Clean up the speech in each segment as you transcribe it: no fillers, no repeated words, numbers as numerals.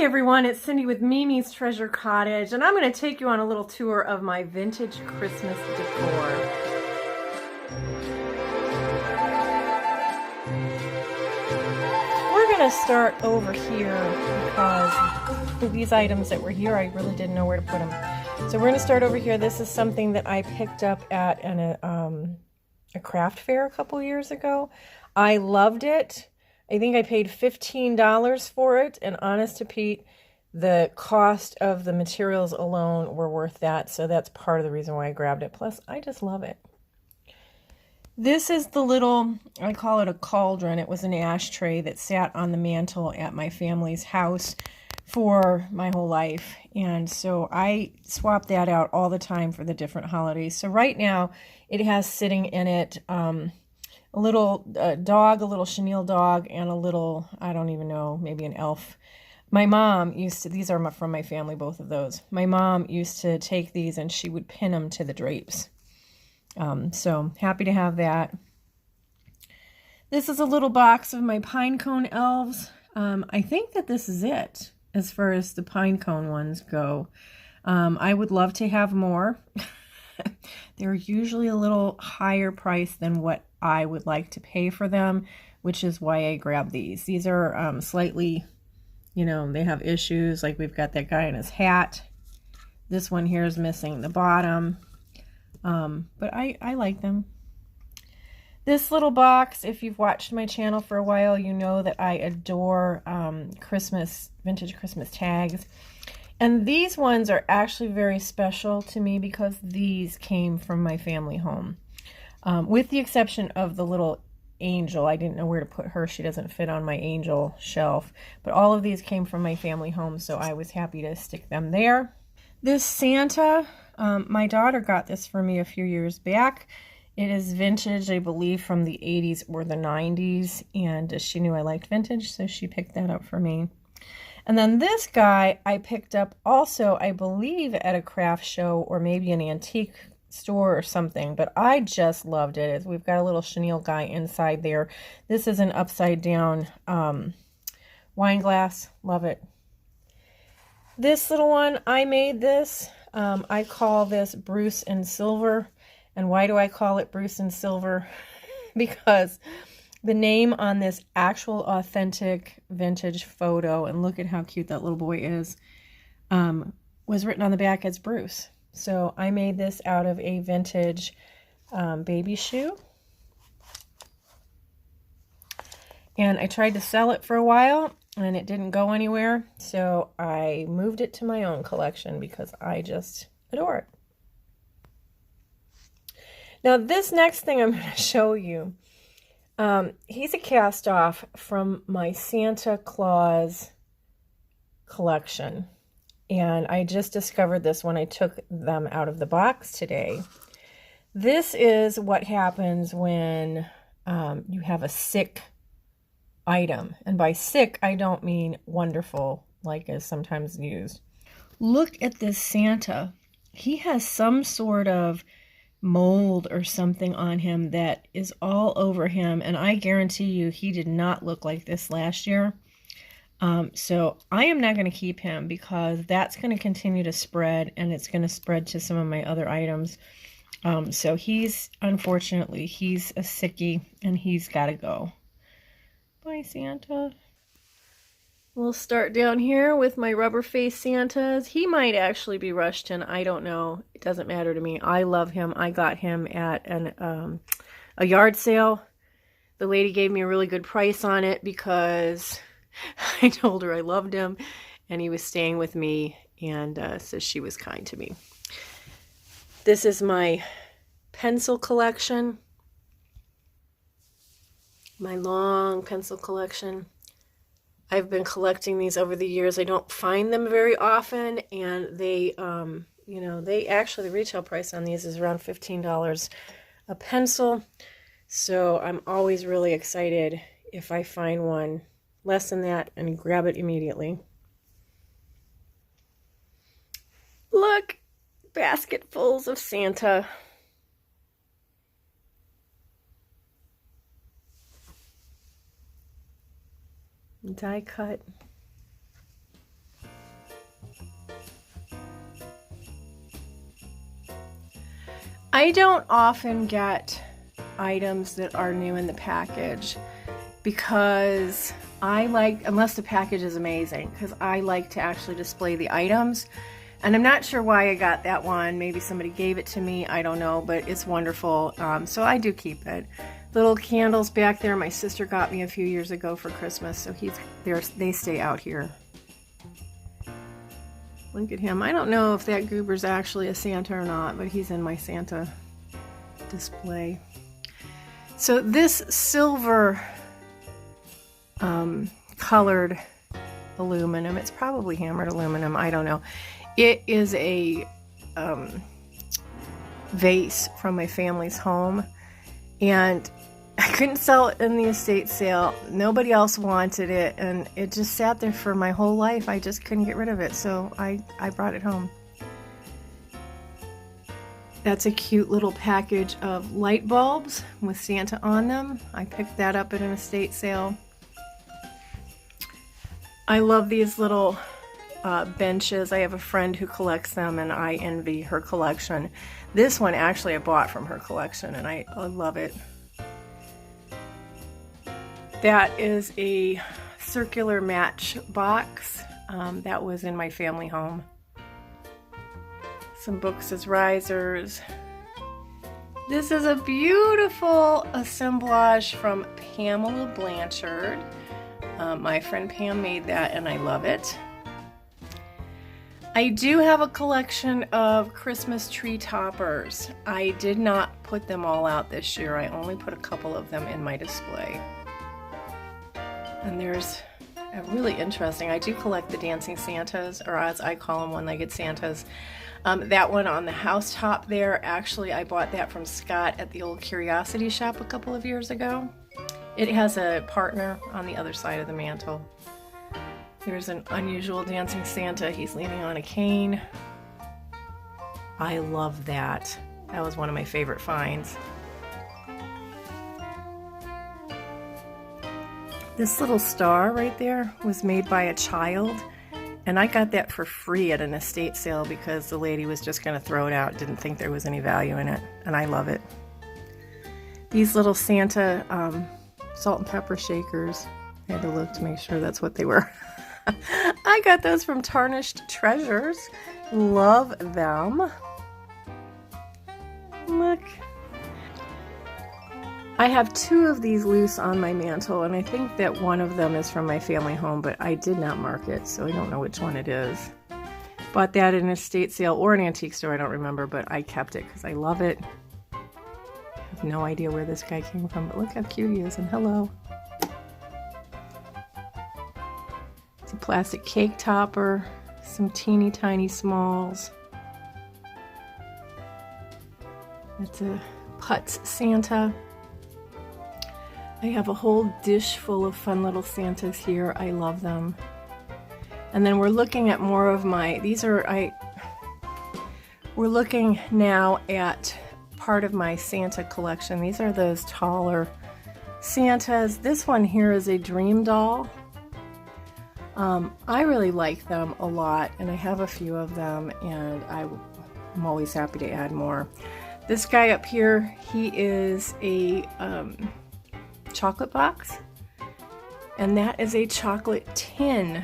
Hey everyone, it's Cindy with Mimi's Treasure Cottage, and I'm going to take you on a little tour of my vintage Christmas decor. We're going to start over here because these items that were here, I really didn't know where to put them. So we're going to start over here. This is something that I picked up at a craft fair a couple years ago. I loved it. I think I paid $15 for it, and honest to Pete, the cost of the materials alone were worth that, so that's part of the reason why I grabbed it. Plus, I just love it. This is the little, I call it a cauldron. It was an ashtray that sat on the mantle at my family's house for my whole life, and so I swap that out all the time for the different holidays. So right now, it has sitting in it a little dog, a little chenille dog, and a little, I don't even know, maybe an elf. My mom used to, these are from my family, both of those. My mom used to take these and she would pin them to the drapes. So happy to have that. This is a little box of my pine cone elves. I think that this is it as far as the pine cone ones go. I would love to have more. They're usually a little higher price than what I would like to pay for them, which is why I grabbed these. These are slightly, you know, they have issues. Like we've got that guy in his hat. This one here is missing the bottom. But I like them. This little box, if you've watched my channel for a while, you know that I adore vintage Christmas tags. And these ones are actually very special to me because these came from my family home. With the exception of the little angel. I didn't know where to put her. She doesn't fit on my angel shelf. But all of these came from my family home, so I was happy to stick them there. This Santa, my daughter got this for me a few years back. It is vintage, I believe, from the 80s or the 90s, and she knew I liked vintage, so she picked that up for me. And then this guy I picked up also, I believe, at a craft show or maybe an antique store or something, but I just loved it. We've got a little chenille guy inside there. This is an upside down wine glass. Love it. This little one, I made this. I call this Bruce in Silver. And why do I call it Bruce in Silver? Because the name on this actual authentic vintage photo, and look at how cute that little boy is, was written on the back as Bruce. So I made this out of a vintage baby shoe. And I tried to sell it for a while and it didn't go anywhere. So I moved it to my own collection because I just adore it. Now this next thing I'm going to show you, he's a cast off from my Santa Claus collection. And I just discovered this when I took them out of the box today. This is what happens when you have a sick item. And by sick, I don't mean wonderful, like is sometimes used. Look at this Santa. He has some sort of mold or something on him that is all over him. And I guarantee you he did not look like this last year. So I am not going to keep him because that's going to continue to spread and it's going to spread to some of my other items. So unfortunately, he's a sickie and he's got to go. Bye, Santa. We'll start down here with my rubber face Santas. He might actually be Rushton. I don't know. It doesn't matter to me. I love him. I got him at a yard sale. The lady gave me a really good price on it because I told her I loved him and he was staying with me, and so she was kind to me. This is my pencil collection, my long pencil collection. I've been collecting these over the years. I don't find them very often, and they, you know, the retail price on these is around $15 a pencil. So I'm always really excited if I find one less than that and grab it immediately. Look, basketfuls of Santa. Die cut. I don't often get items that are new in the package because I like, unless the package is amazing, because I like to actually display the items. And I'm not sure why I got that one. Maybe somebody gave it to me. I don't know, but it's wonderful. So I do keep it. Little candles back there. My sister got me a few years ago for Christmas. So they stay out here. Look at him. I don't know if that goober's actually a Santa or not, but he's in my Santa display. So this silver colored aluminum, it's probably hammered aluminum, I don't know. It is a vase from my family's home, and I couldn't sell it in the estate sale. Nobody else wanted it, and it just sat there for my whole life. I just couldn't get rid of it, so I brought it home. That's a cute little package of light bulbs with Santa on them. I picked that up at an estate sale. I love these little benches. I have a friend who collects them, and I envy her collection. This one actually I bought from her collection, and I love it. That is a circular matchbox that was in my family home. Some books as risers. This is a beautiful assemblage from Pamela Blanchard. My friend Pam made that, and I love it. I do have a collection of Christmas tree toppers. I did not put them all out this year. I only put a couple of them in my display. And there's a really interesting, I do collect the dancing Santas, or as I call them, one-legged Santas. That one on the housetop there, actually I bought that from Scott at the old Curiosity Shop a couple of years ago. It has a partner on the other side of the mantle. There's an unusual dancing Santa. He's leaning on a cane. I love that. That was one of my favorite finds. This little star right there was made by a child, and I got that for free at an estate sale because the lady was just going to throw it out, didn't think there was any value in it, and I love it. These little Santa salt and pepper shakers, I had to look to make sure that's what they were. I got those from Tarnished Treasures. Love them. Look. I have two of these loose on my mantle, and I think that one of them is from my family home, but I did not mark it, so I don't know which one it is. Bought that in an estate sale or an antique store, I don't remember, but I kept it because I love it. I have no idea where this guy came from, but look how cute he is, and hello. It's a plastic cake topper, some teeny tiny smalls. It's a Putz Santa. I have a whole dish full of fun little Santas here. I love them. And then we're looking at more of my, we're looking now at part of my Santa collection. These are those taller Santas. This one here is a dream doll. I really like them a lot, and I have a few of them, and I'm always happy to add more. This guy up here, he is a chocolate box, and that is a chocolate tin,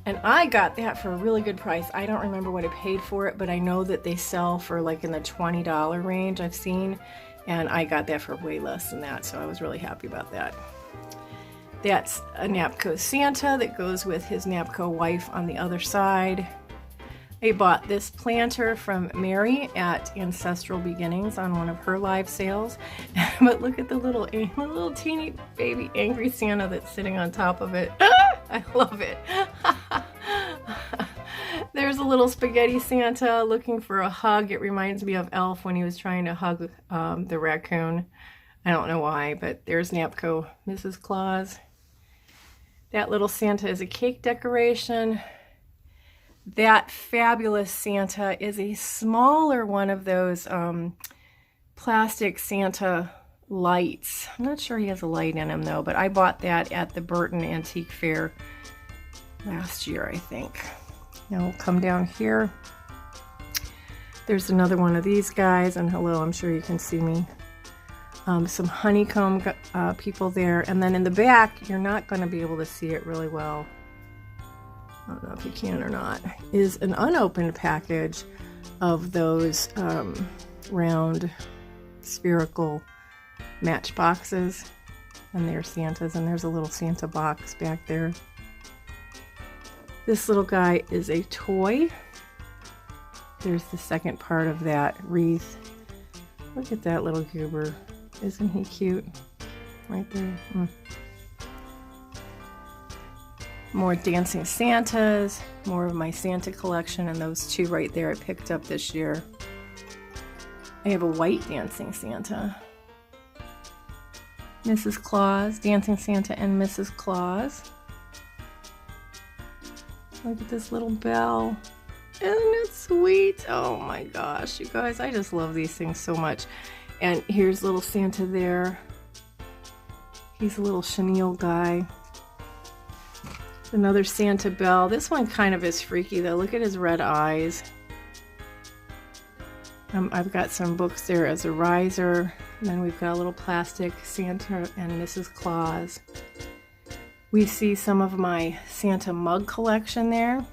and I got that for a really good price. I don't remember what I paid for it, but I know that they sell for like in the $20 range I've seen, and I got that for way less than that, so I was really happy about that. That's a Napco Santa that goes with his Napco wife on the other side. I bought this planter from Mary at Ancestral Beginnings on one of her live sales. But look at the little teeny baby angry Santa that's sitting on top of it. I love it. There's a little spaghetti Santa looking for a hug. It reminds me of Elf when he was trying to hug the raccoon. I don't know why, but there's Napco Mrs. Claus. That little Santa is a cake decoration. That fabulous Santa is a smaller one of those plastic Santa lights. I'm not sure he has a light in him though, but I bought that at the Burton Antique Fair last year, I think. Now we'll come down here. There's another one of these guys, and hello, I'm sure you can see me. Some honeycomb people there, and then in the back, you're not going to be able to see it really well. I don't know if you can or not. Is an unopened package of those round spherical matchboxes, and they're Santas, and there's a little Santa box back there. This little guy is a toy. There's the second part of that wreath. Look at that little goober. Isn't he cute? Right there. More dancing Santas, more of my Santa collection, and those two right there I picked up this year. I have a white dancing Santa. Mrs. Claus, Dancing Santa and Mrs. Claus. Look at this little bell. Isn't it sweet? Oh my gosh, you guys, I just love these things so much. And here's little Santa there. He's a little chenille guy. Another Santa bell. This one kind of is freaky though. Look at his red eyes. I've got some books there as a riser. And then we've got a little plastic Santa and Mrs. Claus. We see some of my Santa mug collection there.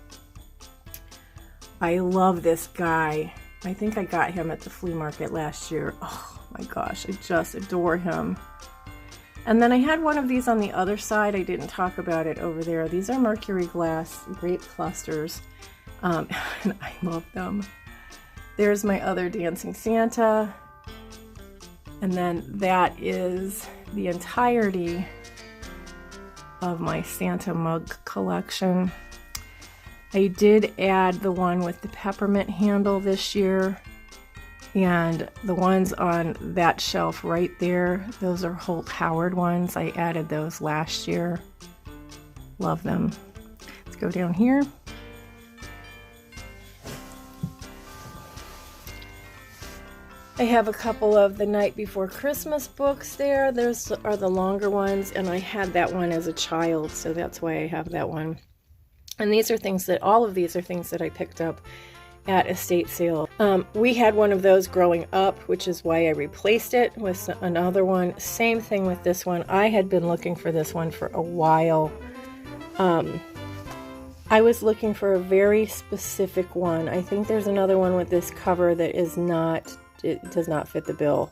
I love this guy. I think I got him at the flea market last year. Oh my gosh, I just adore him. And then I had one of these on the other side. I didn't talk about it over there. These are mercury glass grape clusters. And I love them. There's my other dancing Santa. And then that is the entirety of my Santa mug collection. I did add the one with the peppermint handle this year, and the ones on that shelf right there, those are Holt Howard ones. I added those last year. Love them. Let's go down here. I have a couple of the Night Before Christmas books there. Those are the longer ones, and I had that one as a child, so that's why I have that one. And these are things that, all of these are things that I picked up at estate sale. We had one of those growing up, which is why I replaced it with another one. Same thing with this one. I had been looking for this one for a while. I was looking for a very specific one. I think there's another one with this cover that is not, it does not fit the bill.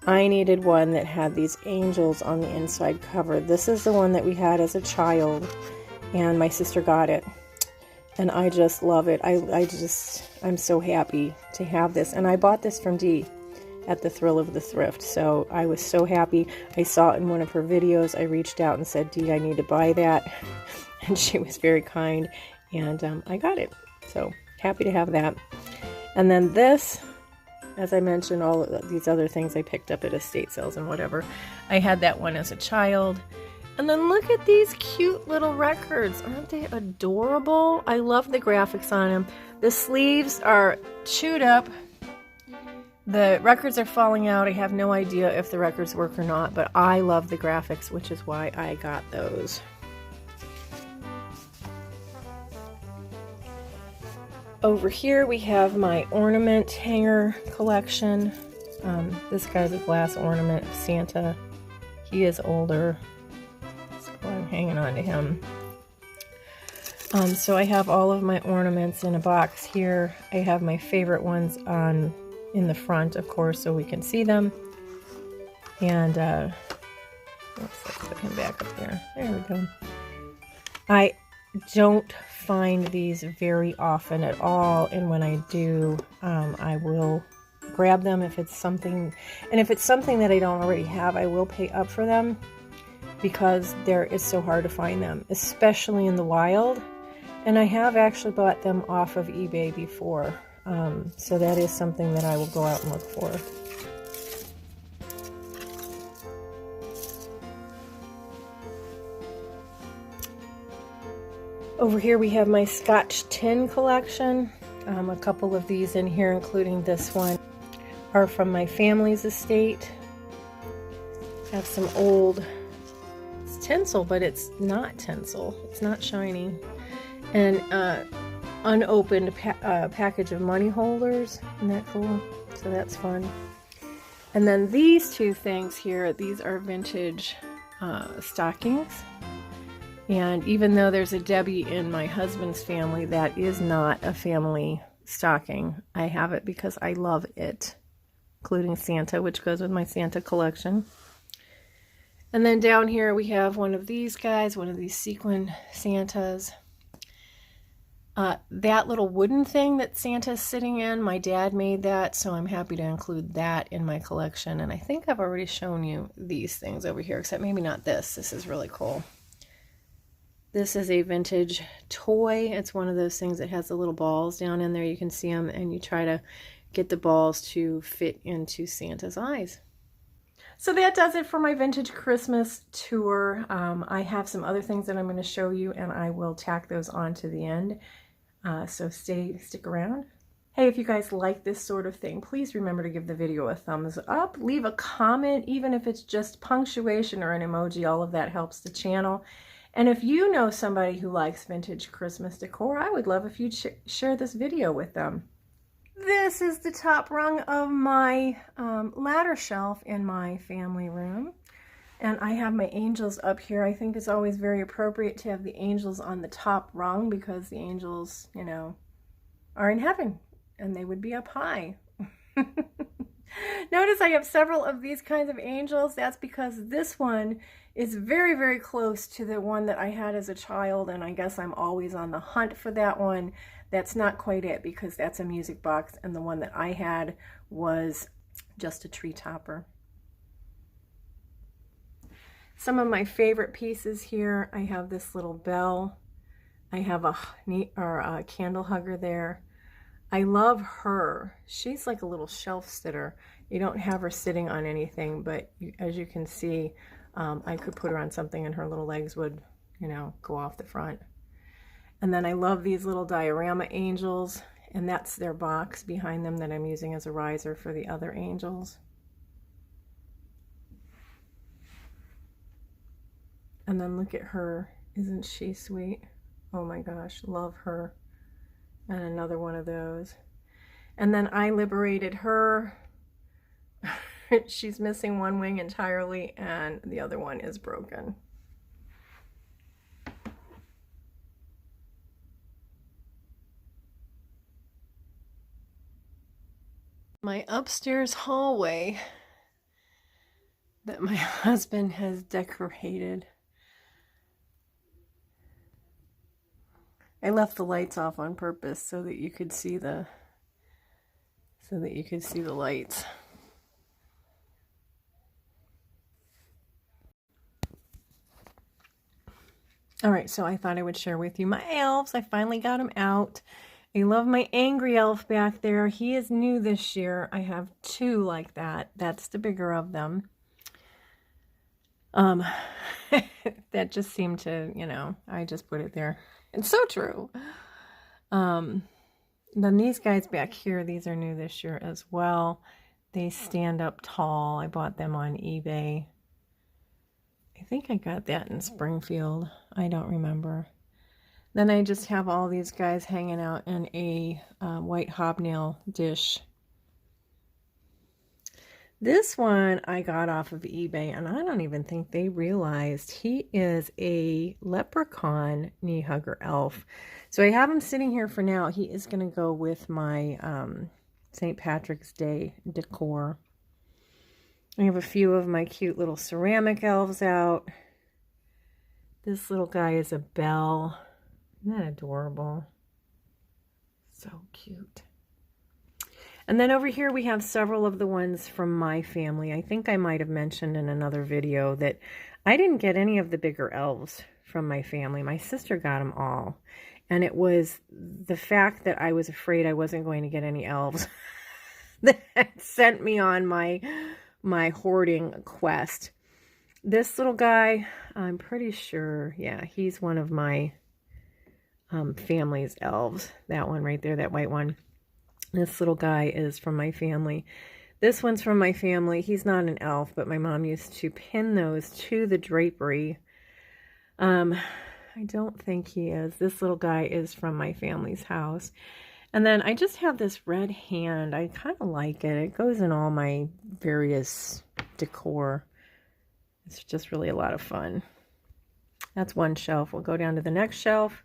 I needed one that had these angels on the inside cover. This is the one that we had as a child, and my sister got it, and I just love it. I'm so happy to have this, and I bought this from Dee at the Thrill of the Thrift, so I was so happy. I saw it in one of her videos. I reached out and said, Dee, I need to buy that, and she was very kind, and I got it, so happy to have that. And then this, as I mentioned, all of these other things I picked up at estate sales and whatever. I had that one as a child. And then look at these cute little records. Aren't they adorable? I love the graphics on them. The sleeves are chewed up. The records are falling out. I have no idea if the records work or not, but I love the graphics, which is why I got those. Over here we have my ornament hanger collection. This guy's a glass ornament of Santa. He is older. I'm hanging on to him. So I have all of my ornaments in a box here. I have my favorite ones in the front, of course, so we can see them. And let's put him back up there. There we go. I don't find these very often at all, and when I do, I will grab them if it's something, and if it's something that I don't already have, I will pay up for them, because it's so hard to find them, especially in the wild. And I have actually bought them off of eBay before, so that is something that I will go out and look for. Over here we have my Scotch tin collection. A couple of these in here, including this one, are from my family's estate. I have some old, it's tinsel, but it's not tinsel. It's not shiny. And unopened package of money holders. Isn't that cool? So that's fun. And then these two things here, these are vintage stockings. And even though there's a Debbie in my husband's family, that is not a family stocking. I have it because I love it, including Santa, which goes with my Santa collection. And then down here we have one of these guys, one of these sequin Santas. That little wooden thing that Santa's sitting in, my dad made that, so I'm happy to include that in my collection. And I think I've already shown you these things over here, except maybe not this. This is really cool. This is a vintage toy. It's one of those things that has the little balls down in there. You can see them, and you try to get the balls to fit into Santa's eyes. So that does it for my vintage Christmas tour. I have some other things that I'm going to show you, and I will tack those on to the end. So stick around. Hey, if you guys like this sort of thing, please remember to give the video a thumbs up. Leave a comment, even if it's just punctuation or an emoji. All of that helps the channel. And if you know somebody who likes vintage Christmas decor, I would love if you'd share this video with them. This is the top rung of my ladder shelf in my family room. And I have my angels up here. I think it's always very appropriate to have the angels on the top rung because the angels, you know, are in heaven and they would be up high. Notice I have several of these kinds of angels. That's because this one is very, very close to the one that I had as a child, and I guess I'm always on the hunt for that one. That's not quite it because that's a music box, and the one that I had was just a tree topper. Some of my favorite pieces here, I have this little bell. I have a candle hugger there. I love her. She's like a little shelf sitter. You don't have her sitting on anything, but as you can see, I could put her on something and her little legs would, you know, go off the front. And then I love these little diorama angels, and that's their box behind them that I'm using as a riser for the other angels. And then look at her. Isn't she sweet? Oh my gosh, love her. And another one of those. And then I liberated her. She's missing one wing entirely, and the other one is broken. My upstairs hallway that my husband has decorated. I left the lights off on purpose so that you could see the lights. All right, so I thought I would share with you my elves. I finally got them out. I love my angry elf back there. He is new this year. I have two like that. That's the bigger of them. That just seemed to, you know, I just put it there. It's so true. Then these guys back here, these are new this year as well. They stand up tall. I bought them on eBay. I think I got that in Springfield. I don't remember. Then I just have all these guys hanging out in a white hobnail dish. This one I got off of eBay, and I don't even think they realized he is a leprechaun knee hugger elf. So I have him sitting here for now. He is going to go with my St. Patrick's Day decor. I have a few of my cute little ceramic elves out. This little guy is a bell. Isn't that adorable? So cute. And then over here we have several of the ones from my family. I think I might have mentioned in another video that I didn't get any of the bigger elves from my family. My sister got them all. And it was the fact that I was afraid I wasn't going to get any elves that sent me on my hoarding quest. This little guy, I'm pretty sure, yeah, he's one of my family's elves. That one right there, that white one. This little guy is from my family. This one's from my family. He's not an elf, but my mom used to pin those to the drapery. I don't think he is. This little guy is from my family's house. And then I just have this red hand. I kind of like it. It goes in all my various decor. It's just really a lot of fun. That's one shelf. We'll go down to the next shelf.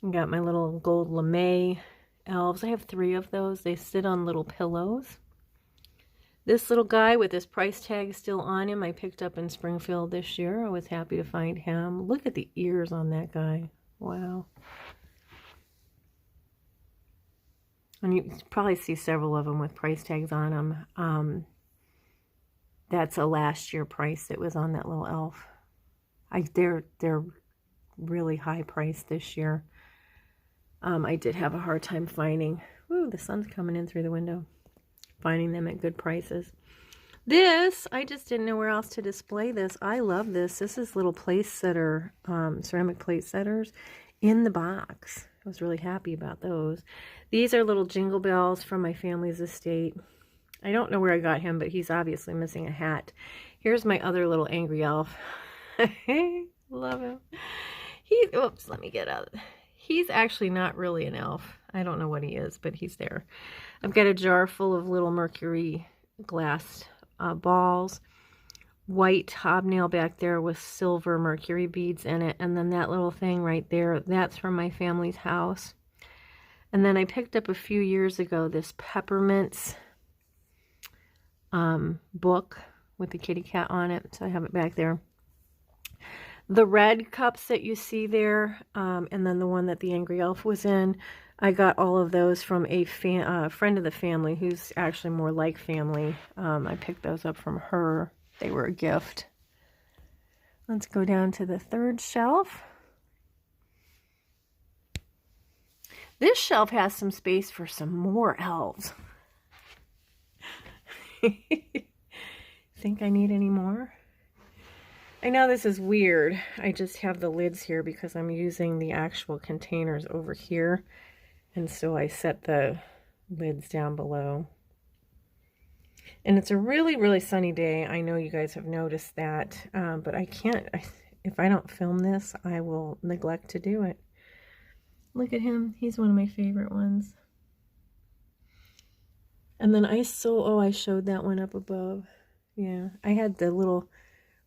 I got my little gold lame elves. I have 3 of those. They sit on little pillows. This little guy with his price tag still on him, I picked up in Springfield this year. I was happy to find him. Look at the ears on that guy. Wow. And you probably see several of them with price tags on them. That's a last year price that was on that little elf. They're really high priced this year. I did have a hard time finding. Ooh, the sun's coming in through the window. Finding them at good prices. This, I just didn't know where else to display this. I love this. This is little place setter, ceramic plate setters in the box. I was really happy about those. These are little jingle bells from my family's estate. I don't know where I got him, but he's obviously missing a hat. Here's my other little angry elf. Love him. Oops, let me get out. He's actually not really an elf. I don't know what he is, but he's there. I've got a jar full of little mercury glass balls. White hobnail back there with silver mercury beads in it. And then that little thing right there, that's from my family's house. And then I picked up a few years ago this peppermints book with the kitty cat on it. So I have it back there. The red cups that you see there, and then the one that the angry elf was in, I got all of those from a friend of the family who's actually more like family. I picked those up from her. They were a gift. Let's go down to the third shelf. This shelf has some space for some more elves. Think I need any more? I know this is weird. I just have the lids here because I'm using the actual containers over here. And so I set the lids down below. And it's a really, really sunny day. I know you guys have noticed that. But I can't, if I don't film this, I will neglect to do it. Look at him. He's one of my favorite ones. And then I showed that one up above. Yeah, I had the little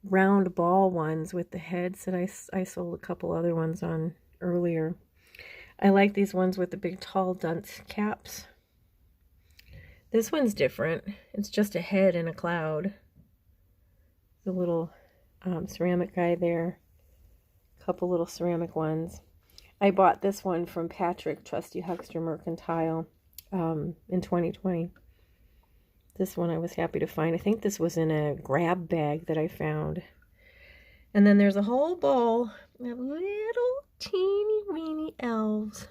round ball ones with the heads that I sold a couple other ones on earlier. I like these ones with the big tall dunce caps. This one's different. It's just a head in a cloud. The little ceramic guy there. A couple little ceramic ones. I bought this one from Patrick, Trusty Huckster Mercantile, in 2020. This one I was happy to find. I think this was in a grab bag that I found. And then there's a whole bowl of little teeny weeny elves.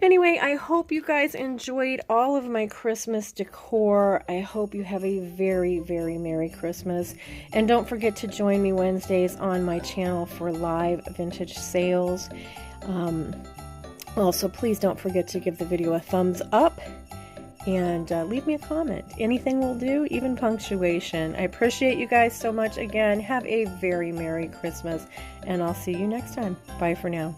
Anyway, I hope you guys enjoyed all of my Christmas decor. I hope you have a very, very Merry Christmas. And don't forget to join me Wednesdays on my channel for live vintage sales. Also, please don't forget to give the video a thumbs up. And leave me a comment. Anything will do, even punctuation. I appreciate you guys so much. Again, have a very Merry Christmas, and I'll see you next time. Bye for now.